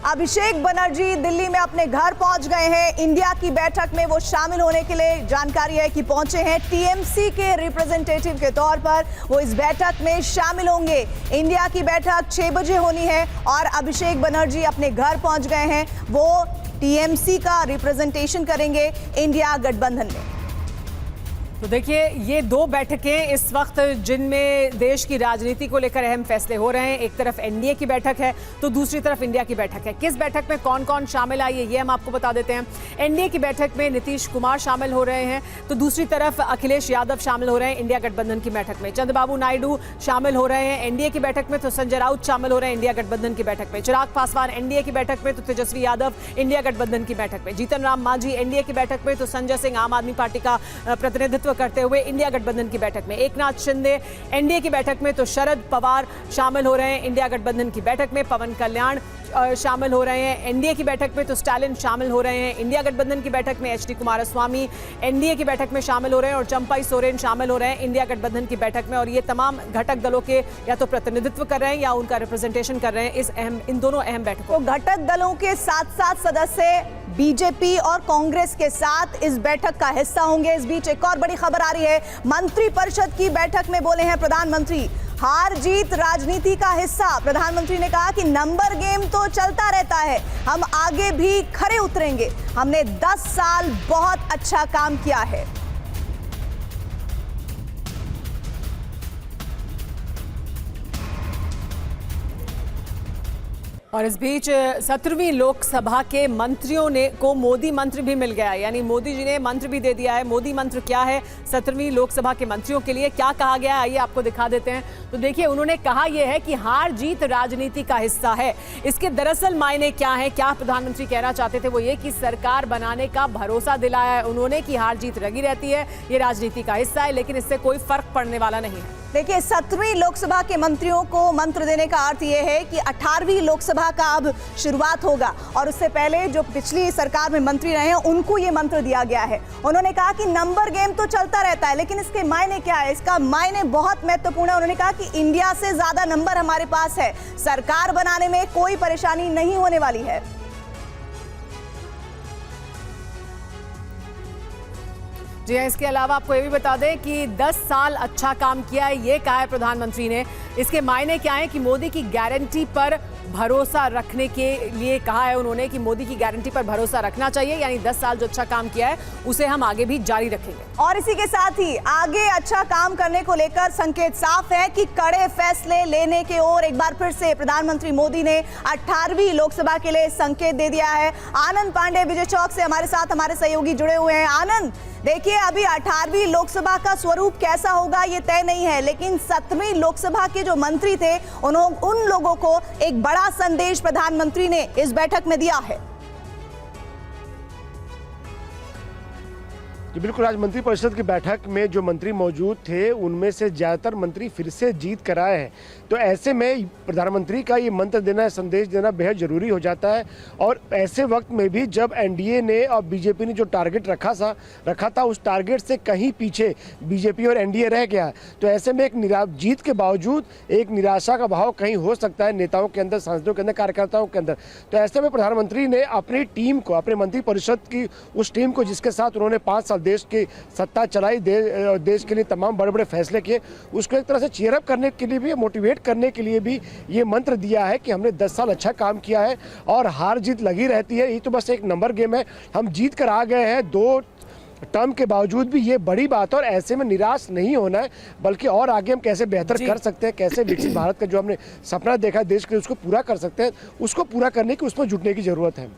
अभिषेक बनर्जी दिल्ली में अपने घर पहुंच गए हैं। इंडिया की बैठक में वो शामिल होने के लिए जानकारी है कि पहुंचे हैं। टीएमसी के रिप्रेजेंटेटिव के तौर पर वो इस बैठक में शामिल होंगे। इंडिया की बैठक 6 बजे होनी है और अभिषेक बनर्जी अपने घर पहुंच गए हैं। वो टीएमसी का रिप्रेजेंटेशन करेंगे इंडिया गठबंधन में। तो देखिए, ये 2 बैठकें इस वक्त जिनमें देश की राजनीति को लेकर अहम फैसले हो रहे हैं। एक तरफ एनडीए की बैठक है तो दूसरी तरफ इंडिया की बैठक है। किस बैठक में कौन कौन शामिल आइए ये हम आपको बता देते हैं। एनडीए की बैठक में नीतीश कुमार शामिल हो रहे हैं तो दूसरी तरफ अखिलेश यादव शामिल हो रहे हैं इंडिया गठबंधन की बैठक में। चंद्रबाबू नायडू शामिल हो रहे हैं एनडीए की बैठक में तो संजय राउत शामिल हो रहे हैं इंडिया गठबंधन की बैठक में। चिराग पासवान एनडीए की बैठक में तो तेजस्वी यादव इंडिया गठबंधन की बैठक में। जीतन राम मांझी एनडीए की बैठक में तो संजय सिंह आम आदमी पार्टी का प्रतिनिधित्व करते हुए इंडिया गठबंधन की बैठक में। एकनाथ शिंदे एनडीए की बैठक में तो शरद पवार शामिल हो रहे हैं इंडिया गठबंधन की बैठक में। पवन कल्याण शामिल हो रहे हैं एनडीए की बैठक में तो स्टालिन शामिल हो रहे हैं इंडिया गठबंधन की बैठक में। एचडी कुमारस्वामी एनडीए की बैठक में शामिल हो रहे हैं और चंपाई सोरेन शामिल हो रहे हैं इंडिया गठबंधन की बैठक में। और ये तमाम घटक दलों के या तो प्रतिनिधित्व कर रहे हैं या उनका रिप्रेजेंटेशन कर रहे हैं इन दोनों अहम बैठकों। तो घटक दलों के 7 सदस्य बीजेपी और कांग्रेस के साथ इस बैठक का हिस्सा होंगे। इस बीच एक और बड़ी खबर आ रही है। मंत्रिपरिषद की बैठक में बोले हैं प्रधानमंत्री, हार जीत राजनीति का हिस्सा। प्रधानमंत्री ने कहा कि नंबर गेम तो चलता रहता है, हम आगे भी खरे उतरेंगे। हमने 10 साल बहुत अच्छा काम किया है। और इस बीच 17वीं लोकसभा के मंत्रियों को मोदी मंत्र भी मिल गया, यानी मोदी जी ने मंत्र भी दे दिया है। मोदी मंत्र क्या है 17वीं लोकसभा के मंत्रियों के लिए, क्या कहा गया है, आइए आपको दिखा देते हैं। तो देखिए, उन्होंने कहा यह है कि हार जीत राजनीति का हिस्सा है। इसके दरअसल मायने क्या है, क्या प्रधानमंत्री कहना चाहते थे वो ये कि सरकार बनाने का भरोसा दिलाया है उन्होंने कि हार जीत लगी रहती है, ये राजनीति का हिस्सा है, लेकिन इससे कोई फर्क पड़ने वाला नहीं है। देखिए, 17वीं लोकसभा के मंत्रियों को मंत्र देने का अर्थ यह है कि 18वीं लोकसभा का अब शुरुआत होगा और उससे पहले जो पिछली सरकार में मंत्री रहे हैं उनको ये मंत्र दिया गया है। उन्होंने कहा कि नंबर गेम तो चलता रहता है, लेकिन इसके मायने क्या है, इसका मायने बहुत महत्वपूर्ण है। उन्होंने कहा कि इंडिया से ज्यादा नंबर हमारे पास है, सरकार बनाने में कोई परेशानी नहीं होने वाली है। जी हाँ, इसके अलावा आपको ये भी बता दें कि 10 साल अच्छा काम किया है, ये कहा है प्रधानमंत्री ने। इसके मायने क्या है कि मोदी की गारंटी पर भरोसा रखने के लिए कहा है उन्होंने कि मोदी की गारंटी पर भरोसा रखना चाहिए, यानी 10 साल जो अच्छा काम किया है उसे हम आगे भी जारी रखेंगे। और इसी के साथ ही आगे अच्छा काम करने को लेकर संकेत साफ है कि कड़े फैसले लेने के ओर एक बार फिर से प्रधानमंत्री मोदी ने 18वीं लोकसभा के लिए संकेत दे दिया है। आनंद पांडे विजय चौक से हमारे साथ हमारे सहयोगी जुड़े हुए हैं। आनंद, देखिए, अभी 18वीं लोकसभा का स्वरूप कैसा होगा ये तय नहीं है, लेकिन 7वीं लोकसभा के जो मंत्री थे उन लोगों को एक बड़ा संदेश प्रधानमंत्री ने इस बैठक में दिया है। जी बिल्कुल, आज मंत्रिपरिषद की बैठक में जो मंत्री मौजूद थे उनमें से ज़्यादातर मंत्री फिर से जीत कर आए हैं। तो ऐसे में प्रधानमंत्री का ये मंत्र देना, संदेश देना बेहद ज़रूरी हो जाता है। और ऐसे वक्त में भी जब एनडीए ने और बीजेपी ने जो टारगेट रखा था उस टारगेट से कहीं पीछे बीजेपी और एनडीए रह गया। तो ऐसे में एक जीत के बावजूद एक निराशा का भाव कहीं हो सकता है नेताओं के अंदर, सांसदों के अंदर, कार्यकर्ताओं के अंदर। तो ऐसे में प्रधानमंत्री ने अपनी टीम को, अपने मंत्रिपरिषद की उस टीम को जिसके साथ उन्होंने 5 साल देश की सत्ता चलाई, देश के लिए तमाम बड़े बड़े फैसले किए, उसको एक तरह से चीयर अप करने के लिए भी, मोटिवेट करने के लिए भी ये मंत्र दिया है कि हमने 10 साल अच्छा काम किया है और हार जीत लगी रहती है, ये तो बस एक नंबर गेम है, हम जीत कर आ गए हैं 2 टर्म के बावजूद भी, ये बड़ी बात है। और ऐसे में निराश नहीं होना है, बल्कि और आगे हम कैसे बेहतर कर सकते हैं, कैसे विकसित भारत का जो हमने सपना देखा है देश के लिए उसको पूरा कर सकते हैं, उसको पूरा करने की, उसमें जुटने की जरूरत है।